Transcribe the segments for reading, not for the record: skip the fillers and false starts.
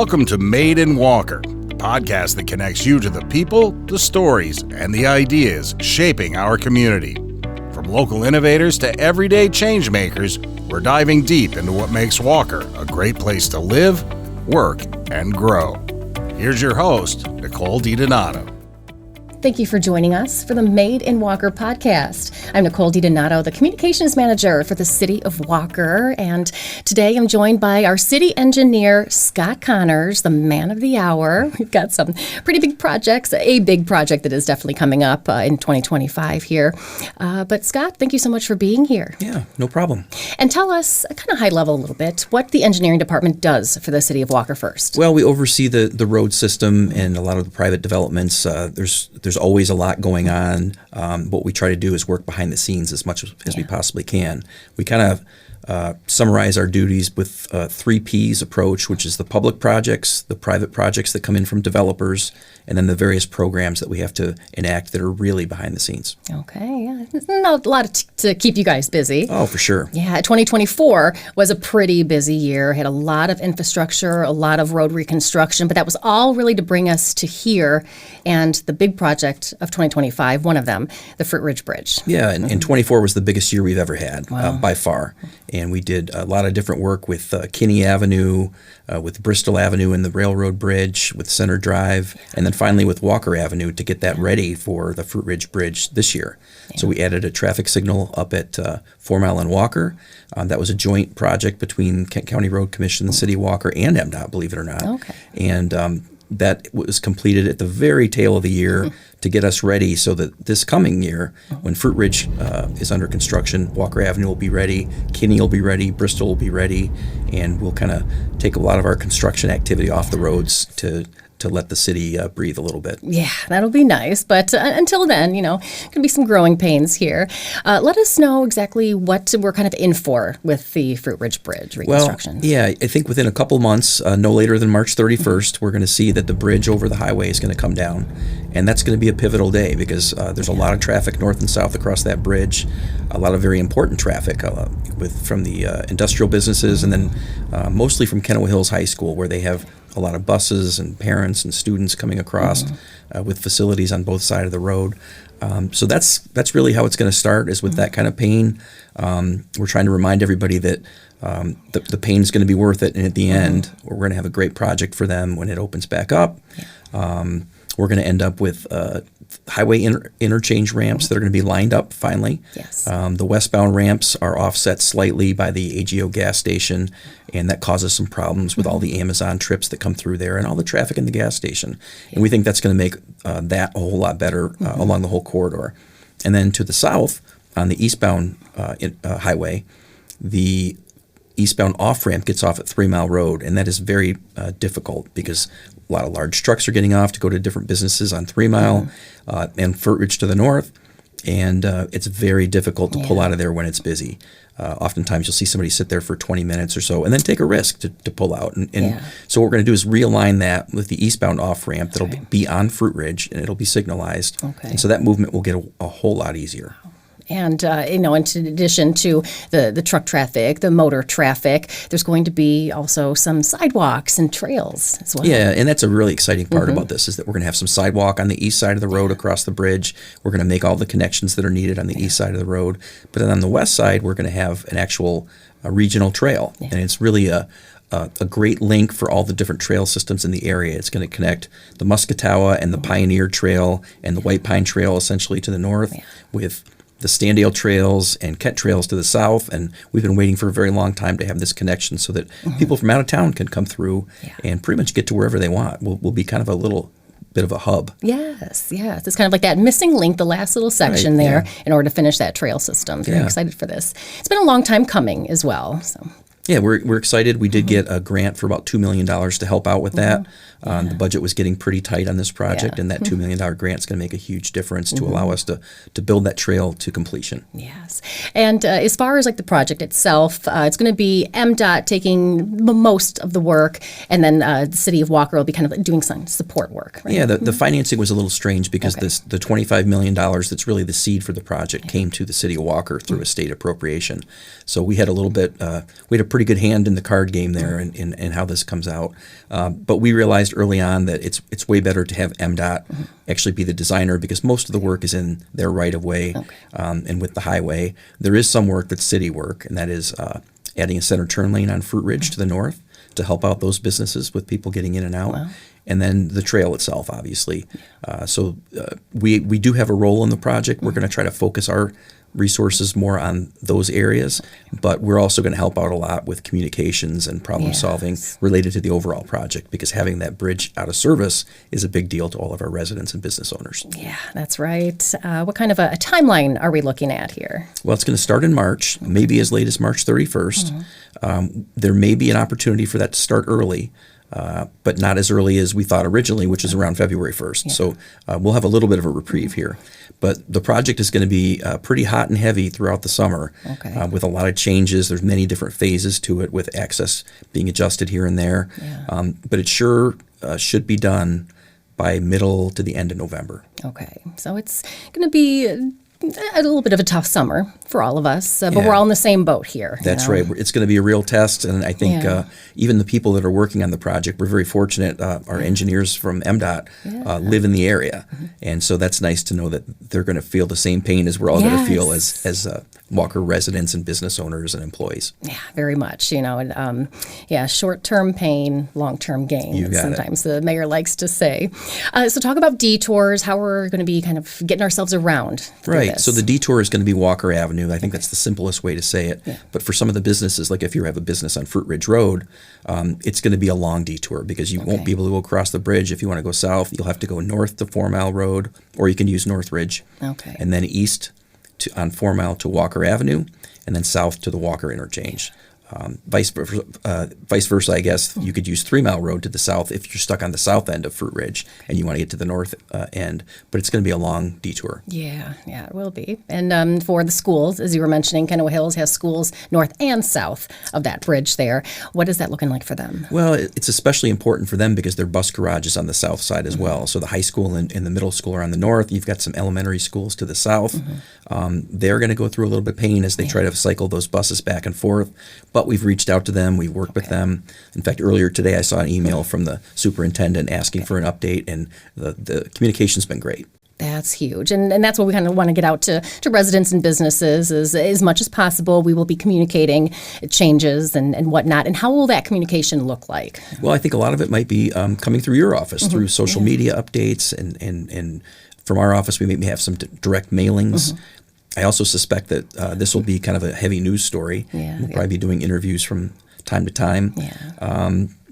Welcome to Made in Walker, the podcast that connects you to the people, the stories, and the ideas shaping our community. From local innovators to everyday change makers, we're diving deep into what makes Walker a great place to live, work, and grow. Here's your host, Nicole DiDonato. Thank you for joining us for the Made in Walker podcast. I'm Nicole DiDonato, the Communications Manager for the City of Walker, and today I'm joined by our City Engineer, Scott Connors, the man of the hour. We've got some pretty big projects, a big project that is definitely coming up in 2025 here. But Scott, thank you so much for being here. Yeah, no problem. And tell us, kind of high level a little bit, what the engineering department does for the City of Walker first. Well, we oversee the road system and a lot of the private developments. There's always a lot going on. What we try to do is work behind the scenes as much as we possibly can. We kind of summarize our duties with 3 Ps approach, which is the public projects, the private projects that come in from developers, and then the various programs that we have to enact that are really behind the scenes. Okay, yeah. Not a lot to keep you guys busy. Oh, for sure. Yeah, 2024 was a pretty busy year. Had a lot of infrastructure, a lot of road reconstruction, but that was all really to bring us to here. And the big project of 2025, one of them, the Fruit Ridge Bridge. Yeah, and 24 was the biggest year we've ever had, Wow. by far. And we did a lot of different work with Kinney Avenue, with Bristol Avenue and the Railroad Bridge, with Center Drive, and then finally with Walker Avenue to get that ready for the Fruit Ridge Bridge this year. So we added a traffic signal up at 4 Mile and Walker. That was a joint project between Kent County Road Commission, the City of Walker, and MDOT, believe it or not. Okay. And that was completed at the very tail of the year to get us ready so that this coming year, when Fruit Ridge is under construction, Walker Avenue will be ready, Kinney will be ready, Bristol will be ready, and we'll kind of take a lot of our construction activity off the roads to let the city breathe a little bit. Yeah, that'll be nice. But until then, could be some growing pains here. Let us know exactly what we're kind of in for with the Fruit Ridge Bridge reconstruction. Well, yeah, I think within a couple months, no later than March 31st, we're going to see that the bridge over the highway is going to come down. And that's going to be a pivotal day because there's a lot of traffic north and south across that bridge, a lot of very important traffic from the industrial businesses, and then mostly from Kenowa Hills High School, where they have a lot of buses and parents and students coming across with facilities on both sides of the road. So that's really how it's going to start, is with that kind of pain. We're trying to remind everybody that the pain is going to be worth it, and at the end, we're going to have a great project for them when it opens back up. We're going to end up with highway interchange ramps that are going to be lined up finally. Yes. The westbound ramps are offset slightly by the AGO gas station, and that causes some problems with all the Amazon trips that come through there and all the traffic in the gas station. And we think that's going to make that a whole lot better along the whole corridor. And then to the south, on the eastbound highway, the eastbound off-ramp gets off at 3 Mile Road, and that is very difficult because a lot of large trucks are getting off to go to different businesses on 3 Mile and Fruit Ridge to the north, and it's very difficult to pull out of there when it's busy. Oftentimes you'll see somebody sit there for 20 minutes or so and then take a risk to pull out. And so what we're going to do is realign that with the eastbound off-ramp that'll be on Fruit Ridge, and it'll be signalized. Okay. And so that movement will get a whole lot easier. And, in addition to the truck traffic, the motor traffic, there's going to be also some sidewalks and trails as well. Yeah, and that's a really exciting part about this, is that we're going to have some sidewalk on the east side of the road across the bridge. We're going to make all the connections that are needed on the east side of the road. But then on the west side, we're going to have an actual regional trail. And it's really a great link for all the different trail systems in the area. It's going to connect the Muscatawa and the Pioneer Trail and the White Pine Trail essentially to the north with the Standale Trails and Kent Trails to the south, and we've been waiting for a very long time to have this connection so that people from out of town can come through and pretty much get to wherever they want. We'll be kind of a little bit of a hub. Yes. It's kind of like that missing link, the last little section there, in order to finish that trail system. Very excited for this. It's been a long time coming as well. So. Yeah, we're excited. We did get a grant for about $2 million to help out with that. The budget was getting pretty tight on this project, and that $2 million grant is going to make a huge difference to allow us to build that trail to completion. Yes. And as far as like the project itself, it's going to be MDOT taking most of the work, and then the City of Walker will be kind of doing some support work. Right? Yeah, the financing was a little strange because the $25 million that's really the seed for the project came to the City of Walker through a state appropriation. So we had a little bit, we had a pretty good hand in the card game there in how this comes out. But we realized early on that it's way better to have MDOT actually be the designer, because most of the work is in their right of way and with the highway. There is some work that's city work, and that is adding a center turn lane on Fruit Ridge to the north to help out those businesses with people getting in and out. Wow. And then the trail itself, obviously. So we do have a role in the project. We're going to try to focus our resources more on those areas, but we're also going to help out a lot with communications and problem solving related to the overall project, because having that bridge out of service is a big deal to all of our residents and business owners. Yeah, that's right. What kind of a timeline are we looking at here? Well, it's going to start in March, maybe as late as March 31st. There may be an opportunity for that to start early, but not as early as we thought originally, which is around February 1st. Yeah. So we'll have a little bit of a reprieve here. But the project is going to be pretty hot and heavy throughout the summer with a lot of changes. There's many different phases to it, with access being adjusted here and there. Yeah. But it sure should be done by middle to the end of November. Okay. So it's going to be a little bit of a tough summer for all of us, but we're all in the same boat here. That's right. It's going to be a real test, and I think even the people that are working on the project, we're very fortunate. Our engineers from MDOT live in the area, and so that's nice to know that they're going to feel the same pain as we're all going to feel as Walker residents and business owners and employees. Yeah, very much. And short-term pain, long-term gain. Sometimes the mayor likes to say. So talk about detours, how we're going to be kind of getting ourselves around. Right. So the detour is going to be Walker Avenue. I think that's the simplest way to say it. Yeah. But for some of the businesses, like if you have a business on Fruit Ridge Road, it's going to be a long detour, because you won't be able to go across the bridge. If you want to go south, you'll have to go north to 4 Mile Road, or you can use North Ridge. Okay. And then east on 4 Mile to Walker Avenue, and then south to the Walker Interchange. Vice versa, I guess, you could use 3 Mile Road to the south if you're stuck on the south end of Fruit Ridge and you want to get to the north end. But it's going to be a long detour. Yeah, it will be. And for the schools, as you were mentioning, Kenowa Hills has schools north and south of that bridge there. What is that looking like for them? Well, it's especially important for them because their bus garage is on the south side as well. So the high school and the middle school are on the north. You've got some elementary schools to the south. They're going to go through a little bit of pain as they try to cycle those buses back and forth. But we've reached out to them. We've worked with them. In fact, earlier today, I saw an email from the superintendent asking for an update, and the communication's been great. That's huge. And that's what we kind of want to get out to residents and businesses is as much as possible. We will be communicating changes and whatnot. And how will that communication look like? Well, I think a lot of it might be coming through your office, through social media updates. And from our office, we may have some direct mailings. I also suspect that this will be kind of a heavy news story. We'll probably be doing interviews from time to time.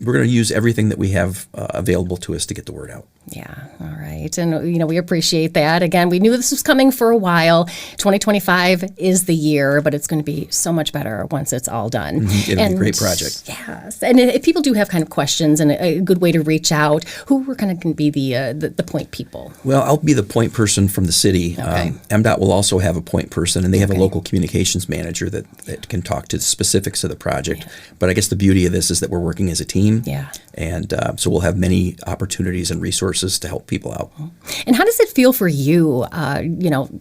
We're going to use everything that we have available to us to get the word out. Yeah, all right. And, we appreciate that. Again, we knew this was coming for a while. 2025 is the year, but it's going to be so much better once it's all done. It'll be a great project. Yes. And if people do have kind of questions and a good way to reach out, who are kind of going to be the point people? Well, I'll be the point person from the city. MDOT will also have a point person, and they have a local communications manager that can talk to the specifics of the project. But I guess the beauty of this is that we're working as a team. And so we'll have many opportunities and resources to help people out. And how does it feel for you,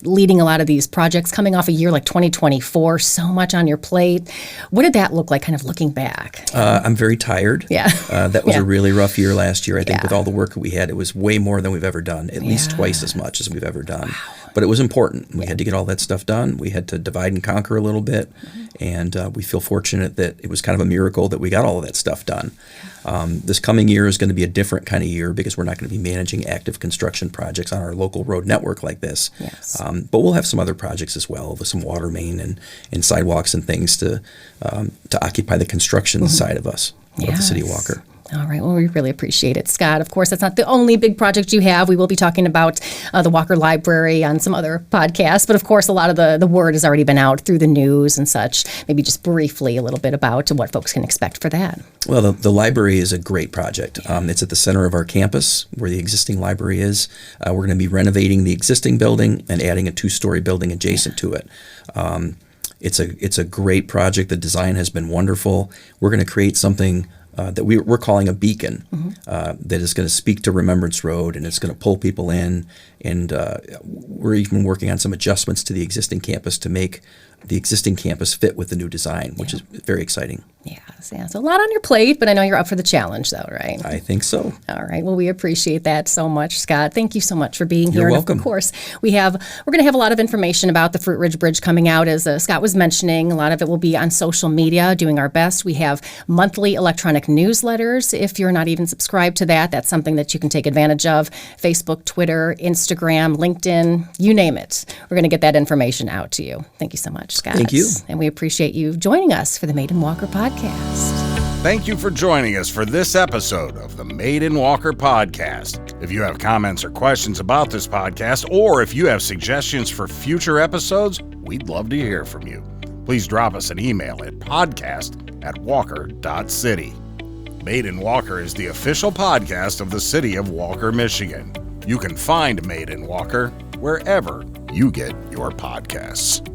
leading a lot of these projects, coming off a year like 2024, so much on your plate? What did that look like kind of looking back? I'm very tired. That was a really rough year last year. I think with all the work that we had, it was way more than we've ever done, at least twice as much as we've ever done. Wow. But it was important. We had to get all that stuff done. We had to divide and conquer a little bit. And we feel fortunate that it was kind of a miracle that we got all of that stuff done. This coming year is going to be a different kind of year because we're not going to be managing active construction projects on our local road network like this. But we'll have some other projects as well, with some water main and sidewalks and things to occupy the construction side of us, of the City of Walker. All right. Well, we really appreciate it, Scott. Of course, that's not the only big project you have. We will be talking about the Walker Library on some other podcasts. But of course, a lot of the word has already been out through the news and such. Maybe just briefly a little bit about what folks can expect for that. Well, the library is a great project. It's at the center of our campus where the existing library is. We're going to be renovating the existing building and adding a 2-story building adjacent to it. It's a great project. The design has been wonderful. We're going to create something that we're calling a beacon that is going to speak to Remembrance Road, and it's going to pull people in. And we're even working on some adjustments to the existing campus to make the existing campus fit with the new design, which is very exciting. Yes, yeah. So a lot on your plate, but I know you're up for the challenge, though, right? I think so. All right. Well, we appreciate that so much, Scott. Thank you so much for being here. You're welcome. And of course, we're going to have a lot of information about the Fruit Ridge Bridge coming out, as Scott was mentioning. A lot of it will be on social media, doing our best. We have monthly electronic newsletters. If you're not even subscribed to that, that's something that you can take advantage of. Facebook, Twitter, Instagram, LinkedIn, you name it. We're going to get that information out to you. Thank you so much, Scott. Thank you. And we appreciate you joining us for the Made in Walker podcast. Thank you for joining us for this episode of the Made in Walker podcast. If you have comments or questions about this podcast, or if you have suggestions for future episodes, we'd love to hear from you. Please drop us an email at podcast@walker.city. Made in Walker is the official podcast of the city of Walker, Michigan. You can find Made in Walker wherever you get your podcasts.